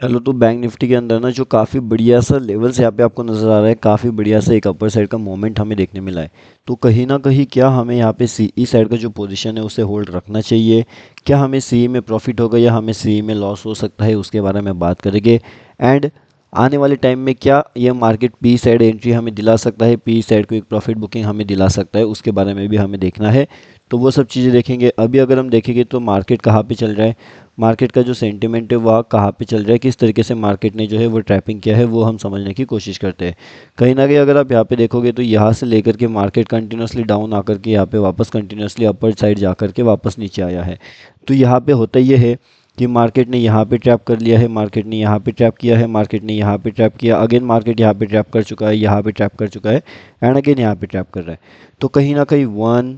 Hello. तो bank Nifty के अंदर ना जो काफ़ी बढ़िया सा लेवल्स यहाँ पे आपको नज़र आ रहा है, काफ़ी बढ़िया सा एक अपर साइड का मोमेंट हमें देखने मिला है। तो कहीं ना कहीं क्या हमें यहाँ पे सी साइड का जो पोजीशन है उसे होल्ड रखना चाहिए? क्या हमें सी में प्रॉफिट होगा या हमें सी में लॉस हो सकता है, उसके बारे में बात करेंगे। एंड आने वाले टाइम में क्या यह मार्केट पी साइड एंट्री हमें दिला सकता है, पी साइड को एक प्रॉफिट बुकिंग हमें दिला सकता है, उसके बारे में भी हमें देखना है। तो वो सब चीज़ें देखेंगे। अभी अगर हम देखेंगे तो मार्केट कहाँ पे चल रहा है, मार्केट का जो सेंटिमेंट है वह कहाँ पे चल रहा है, किस तरीके से मार्केट ने जो है वो ट्रैपिंग किया है, वो हम समझने की कोशिश करते हैं। कहीं ना कहीं अगर आप यहाँ पे देखोगे तो यहाँ से लेकर के मार्केट कंटिन्यूसली डाउन आकर के यहाँ पे वापस कंटिन्यूसली अपर साइड जा कर के वापस नीचे आया है। तो यहाँ पे होता ये है कि मार्केट ने यहाँ पे ट्रैप कर लिया है, मार्केट ने यहाँ पे ट्रैप किया है, मार्केट ने यहाँ पे ट्रैप किया, अगेन मार्केट यहाँ पे ट्रैप कर चुका है, यहाँ पे ट्रैप कर चुका है, एंड अगेन यहाँ पे ट्रैप कर रहा है। तो कहीं ना कहीं 1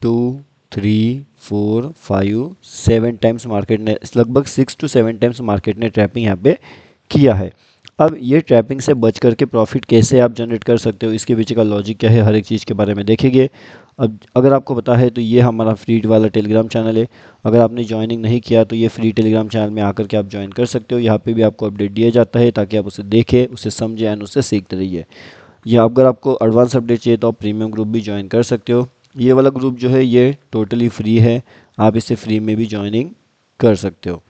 2 3 4 5 7 टाइम्स मार्केट ने, लगभग 6 to 7 टाइम्स मार्केट ने ट्रैपिंग यहाँ पे किया है। अब ये ट्रैपिंग से बच करके प्रॉफिट कैसे आप जनरेट कर सकते हो, इसके पीछे का लॉजिक क्या है, हर एक चीज़ के बारे में देखेंगे। अब अगर आपको पता है तो ये हमारा फ्री वाला टेलीग्राम चैनल है। अगर आपने ज्वाइनिंग नहीं किया तो ये फ्री टेलीग्राम चैनल में आकर के आप ज्वाइन कर सकते हो। यहाँ पे भी आपको अपडेट दिया जाता है ताकि आप उसे देखें, उसे समझें एंड उससे सीखते रहिए। या अगर आपको एडवांस अपडेट चाहिए तो आप प्रीमियम ग्रुप भी ज्वाइन कर सकते हो। ये वाला ग्रुप जो है ये टोटली फ्री है, आप इसे फ्री में भी ज्वाइनिंग कर सकते हो।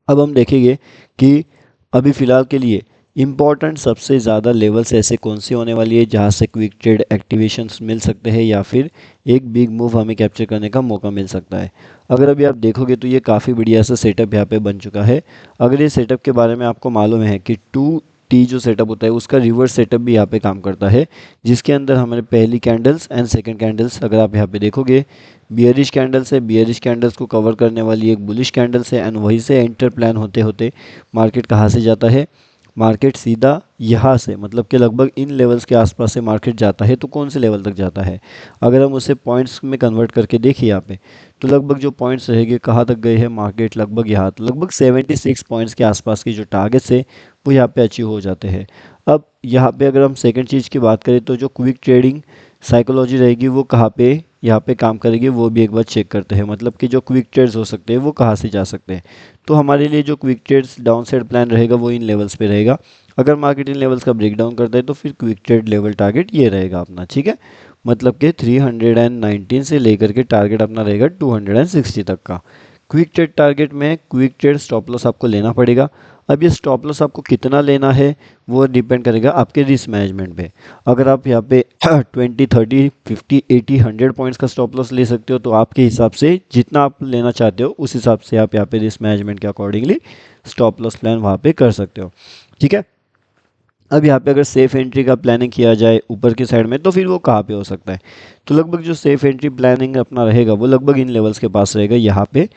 अब हम देखेंगे कि अभी फ़िलहाल के लिए इम्पॉर्टेंट सबसे ज़्यादा लेवल्स ऐसे कौन से होने वाली है जहाँ से क्विक ट्रेड एक्टिवेशंस मिल सकते हैं या फिर एक बिग मूव हमें कैप्चर करने का मौका मिल सकता है। अगर अभी आप देखोगे तो ये काफ़ी बढ़िया सा सेटअप यहाँ पे बन चुका है। अगर ये सेटअप के बारे में आपको मालूम है कि 2T जो सेटअप होता है उसका रिवर्स सेटअप भी यहाँ पे काम करता है, जिसके अंदर हमारे पहली कैंडल्स एंड सेकंड कैंडल्स, अगर आप यहाँ पे देखोगे बियरिश कैंडल्स है, बियरिश कैंडल्स को कवर करने वाली एक बुलिश कैंडल्स है, एंड वहीं से एंटर प्लान होते होते मार्केट कहाँ से जाता है, मार्केट सीधा यहाँ से, मतलब कि लगभग इन लेवल्स के आसपास से मार्केट जाता है। तो कौन से लेवल तक जाता है, अगर हम उसे पॉइंट्स में कन्वर्ट करके देखिए यहाँ पे, तो लगभग जो पॉइंट्स रहेंगे कहाँ तक गए हैं मार्केट, लगभग यहाँ लगभग 76 पॉइंट्स के आसपास की जो टारगेट्स है वो यहाँ पे अचीव हो जाते हैं। अब यहाँ पे अगर हम सेकंड चीज़ की बात करें तो जो क्विक ट्रेडिंग साइकोलॉजी रहेगी वो कहाँ पे यहाँ पे काम करेगी, वो भी एक बार चेक करते हैं। मतलब कि जो क्विक ट्रेड्स हो सकते हैं वो कहाँ से जा सकते हैं। तो हमारे लिए जो quick trades downside plan रहेगा वो इन लेवल्स पे रहेगा। अगर मार्केट इन लेवल्स का ब्रेक डाउन करता है तो फिर क्विक ट्रेड लेवल टारगेट ये रहेगा अपना, ठीक है। मतलब कि 319 से लेकर के टारगेट अपना रहेगा 260 तक का। क्विक ट्रेड टारगेट में क्विक ट्रेड स्टॉप लॉस आपको लेना पड़ेगा। अब ये स्टॉप लॉस आपको कितना लेना है वो डिपेंड करेगा आपके रिस्क मैनेजमेंट पे। अगर आप यहाँ पे 20 30 50 80 100 पॉइंट्स का स्टॉप लॉस ले सकते हो तो आपके हिसाब से जितना आप लेना चाहते हो उस हिसाब से आप यहाँ पे रिस्क मैनेजमेंट के अकॉर्डिंगली स्टॉप लॉस प्लान वहाँ पे कर सकते हो, ठीक है। अब यहाँ पे अगर सेफ एंट्री का प्लानिंग किया जाए ऊपर की साइड में तो फिर वो कहाँ पे हो सकता है, तो लगभग जो सेफ एंट्री प्लानिंग अपना रहेगा वो लगभग इन लेवल्स के पास रहेगा, यहाँ पे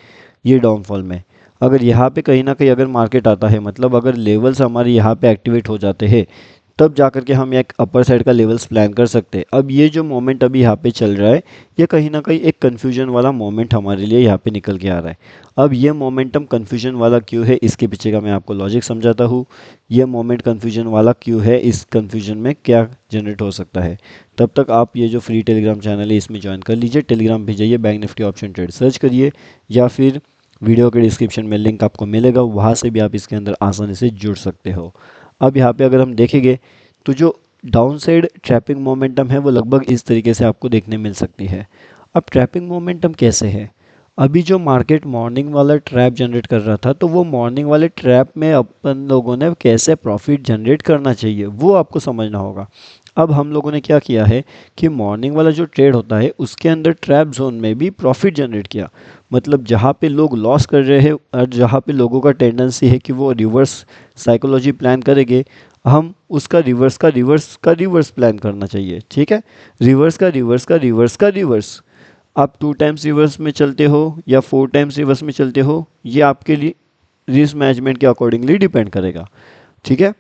ये डाउनफॉल में। अगर यहाँ पे कहीं ना कहीं अगर मार्केट आता है, मतलब अगर लेवल्स हमारे यहाँ पे एक्टिवेट हो जाते हैं, तब जा कर के हम एक अपर साइड का लेवल्स प्लान कर सकते हैं। अब ये जो मोमेंट अभी यहाँ पे चल रहा है ये कहीं ना कहीं एक कन्फ्यूजन वाला मोमेंट हमारे लिए यहाँ पे निकल के आ रहा है। अब ये मोमेंटम कन्फ्यूजन वाला क्यों है, इसके पीछे का मैं आपको लॉजिक समझाता हूँ। ये मोमेंट कन्फ्यूजन वाला क्यों है, इस कन्फ्यूजन में क्या जनरेट हो सकता है। तब तक आप ये जो फ्री टेलीग्राम चैनल है इसमें ज्वाइन कर लीजिए। टेलीग्राम पे जाइए, bank Nifty option trade search करिए, या फिर वीडियो के डिस्क्रिप्शन में लिंक आपको मिलेगा, वहाँ से भी आप इसके अंदर आसानी से जुड़ सकते हो। अब यहाँ पे अगर हम देखेंगे तो जो डाउन साइड ट्रैपिंग मोमेंटम है वो लगभग इस तरीके से आपको देखने मिल सकती है। अब ट्रैपिंग मोमेंटम कैसे है, अभी जो मार्केट मॉर्निंग वाला ट्रैप जनरेट कर रहा था तो वो मॉर्निंग वाले ट्रैप में अपन लोगों ने कैसे प्रॉफिट जनरेट करना चाहिए वो आपको समझना होगा। अब हम लोगों ने क्या किया है कि मॉर्निंग वाला जो ट्रेड होता है उसके अंदर ट्रैप जोन में भी प्रॉफिट जनरेट किया। मतलब जहाँ पे लोग लॉस कर रहे हैं और जहाँ पे लोगों का टेंडेंसी है कि वो रिवर्स साइकोलॉजी प्लान करेंगे, हम उसका रिवर्स प्लान करना चाहिए, ठीक है। रिवर्स। आप 2 टाइम्स रिवर्स में चलते हो या 4 टाइम्स रिवर्स में चलते हो, ये आपके लिए रिस्क मैनेजमेंट के अकॉर्डिंगली डिपेंड करेगा, ठीक है।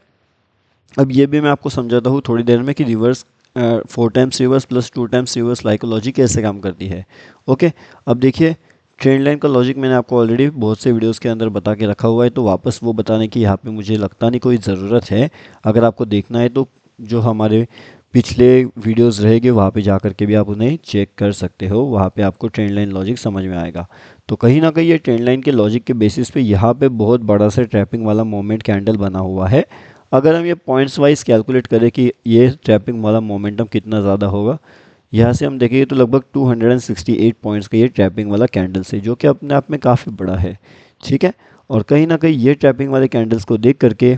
अब ये भी मैं आपको समझाता हूँ थोड़ी देर में कि reverse 4 times reverse plus 2 times reverse psychology कैसे काम करती है। ओके, अब देखिए ट्रेंड लाइन का लॉजिक मैंने आपको ऑलरेडी बहुत से वीडियोस के अंदर बता के रखा हुआ है, तो वापस वो बताने की यहाँ पे मुझे लगता नहीं कोई ज़रूरत है। अगर आपको देखना है तो जो हमारे पिछले वीडियोस रहेंगे, वहाँ पे जा कर के भी आप उन्हें चेक कर सकते हो, वहाँ पे आपको ट्रेंड लाइन लॉजिक समझ में आएगा। तो कहीं ना कहीं ये ट्रेंड लाइन के लॉजिक के बेसिस पे यहाँ पे बहुत बड़ा सा ट्रैपिंग वाला मोमेंट कैंडल बना हुआ है। अगर हम ये पॉइंट्स वाइज कैलकुलेट करें कि ये ट्रैपिंग वाला मोमेंटम कितना ज़्यादा होगा, यहाँ से हम देखेंगे तो लगभग 268 पॉइंट्स का ये ट्रैपिंग वाला कैंडल्स है, जो कि अपने आप में काफ़ी बड़ा है। ठीक है, और कहीं ना कहीं ये ट्रैपिंग वाले कैंडल्स को देख करके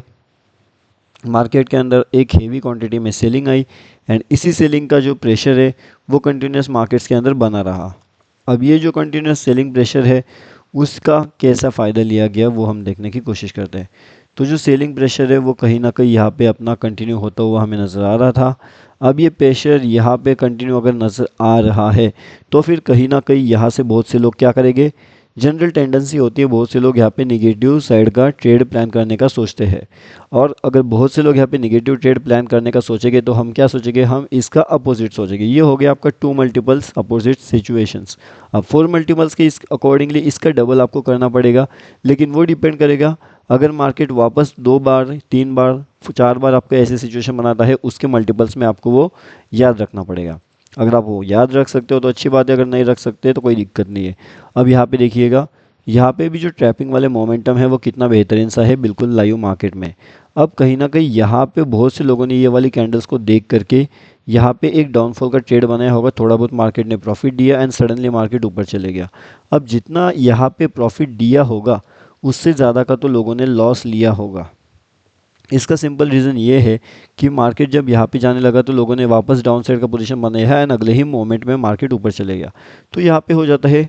मार्केट के अंदर एक हेवी क्वांटिटी में सेलिंग आई, एंड इसी सेलिंग का जो प्रेशर है वो कंटिन्यूस मार्केट्स के अंदर बना रहा। अब ये जो कंटिन्यूस सेलिंग प्रेशर है उसका कैसा फ़ायदा लिया गया वो हम देखने की कोशिश करते हैं। तो जो सेलिंग प्रेशर है वो कहीं ना कहीं यहाँ पे अपना कंटिन्यू होता हुआ हमें नज़र आ रहा था। अब ये प्रेशर यहाँ पे कंटिन्यू अगर नज़र आ रहा है तो फिर कहीं ना कहीं यहाँ से बहुत से लोग क्या करेंगे, जनरल टेंडेंसी होती है बहुत से लोग यहाँ पे निगेटिव साइड का ट्रेड प्लान करने का सोचते हैं। और अगर बहुत से लोग यहाँ पे निगेटिव ट्रेड प्लान करने का सोचेंगे तो हम क्या सोचेंगे, हम इसका अपोजिट सोचेंगे। ये हो गया आपका 2 मल्टीपल्स अपोजिट सिचुएशंस। अब 4 मल्टीपल्स के इस अकॉर्डिंगली इसका डबल आपको करना पड़ेगा, लेकिन वो डिपेंड करेगा अगर मार्केट वापस 2 बार 3 बार 4 बार आपका ऐसे सिचुएशन बनाता है, उसके मल्टीपल्स में आपको वो याद रखना पड़ेगा। अगर आप वो याद रख सकते हो तो अच्छी बात है, अगर नहीं रख सकते तो कोई दिक्कत नहीं है। अब यहाँ पे देखिएगा, यहाँ पे भी जो ट्रैपिंग वाले मोमेंटम है वो कितना बेहतरीन सा है बिल्कुल लाइव मार्केट में। अब कहीं ना कहीं यहाँ पे बहुत से लोगों ने ये वाली कैंडल्स को देख करके यहाँ पे एक डाउनफॉल का ट्रेड बनाया होगा, थोड़ा बहुत मार्केट ने प्रॉफिट दिया एंड सडनली मार्केट ऊपर चले गया। अब जितना यहाँ पे प्रॉफिट दिया होगा उससे ज़्यादा का तो लोगों ने लॉस लिया होगा। इसका सिंपल रीज़न ये है कि मार्केट जब यहाँ पे जाने लगा तो लोगों ने वापस डाउन साइड का पोजीशन बनाया है एंड अगले ही मोमेंट में मार्केट ऊपर चले गया। तो यहाँ पे हो जाता है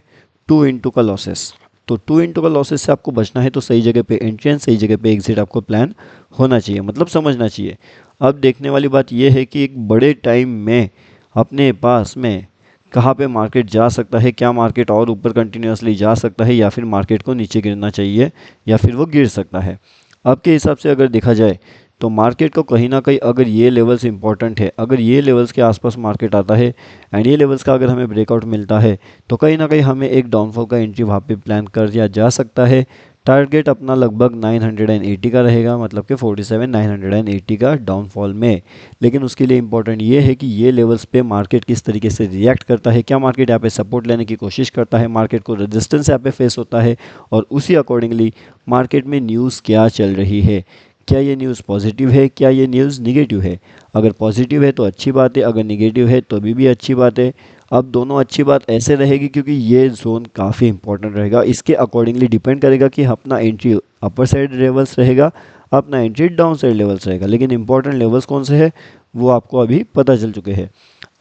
2 इंटू का लॉसेस। तो 2 इंटू का लॉसेस से आपको बचना है तो सही जगह पे एंट्री एंड सही जगह पे एग्जिट आपको प्लान होना चाहिए, मतलब समझना चाहिए। अब देखने वाली बात यह है कि एक बड़े टाइम में अपने पास में कहाँ पे मार्केट जा सकता है, क्या मार्केट और ऊपर कंटिन्यूसली जा सकता है या फिर मार्केट को नीचे गिरना चाहिए या फिर वो गिर सकता है। आपके हिसाब से अगर देखा जाए तो मार्केट को कहीं ना कहीं अगर ये लेवल्स इंपॉर्टेंट है, अगर ये लेवल्स के आसपास मार्केट आता है एंड ये लेवल्स का अगर हमें ब्रेकआउट मिलता है तो कहीं ना कहीं हमें एक डाउनफॉल का एंट्री वहाँ पे प्लान कर दिया जा सकता है। टारगेट अपना लगभग 980 का रहेगा, मतलब कि 47 980 का डाउनफॉल में। लेकिन उसके लिए इंपॉर्टेंट ये है कि ये लेवल्स पे मार्केट किस तरीके से रिएक्ट करता है, क्या मार्केट यहाँ पे सपोर्ट लेने की कोशिश करता है, मार्केट को रेजिस्टेंस यहाँ पे फेस होता है, और उसी अकॉर्डिंगली मार्केट में न्यूज़ क्या चल रही है, क्या ये न्यूज़ पॉजिटिव है, क्या ये न्यूज़ निगेटिव है। अगर पॉजिटिव है तो अच्छी बात है, अगर निगेटिव है तो भी अच्छी बात है। अब दोनों अच्छी बात ऐसे रहेगी क्योंकि ये जोन काफ़ी इंपॉर्टेंट रहेगा, इसके अकॉर्डिंगली डिपेंड करेगा कि अपना एंट्री अपर साइड लेवल्स रहेगा, अपना एंट्री डाउन साइड लेवल्स रहेगा। लेकिन इंपॉर्टेंट लेवल्स कौन से हैं वो आपको अभी पता चल चुके हैं।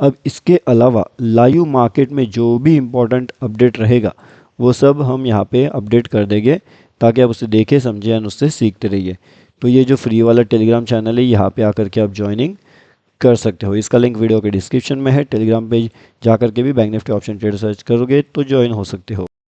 अब इसके अलावा लाइव मार्केट में जो भी इम्पोर्टेंट अपडेट रहेगा वो सब हम यहाँ पे अपडेट कर देंगे ताकि आप उसे देखें समझें और उससे सीखते रहिए। तो ये जो फ्री वाला टेलीग्राम चैनल है यहाँ पे आकर के आप ज्वाइनिंग कर सकते हो, इसका लिंक वीडियो के डिस्क्रिप्शन में है। टेलीग्राम पेज जा कर के भी bank Nifty option trade search करोगे तो ज्वाइन हो सकते हो।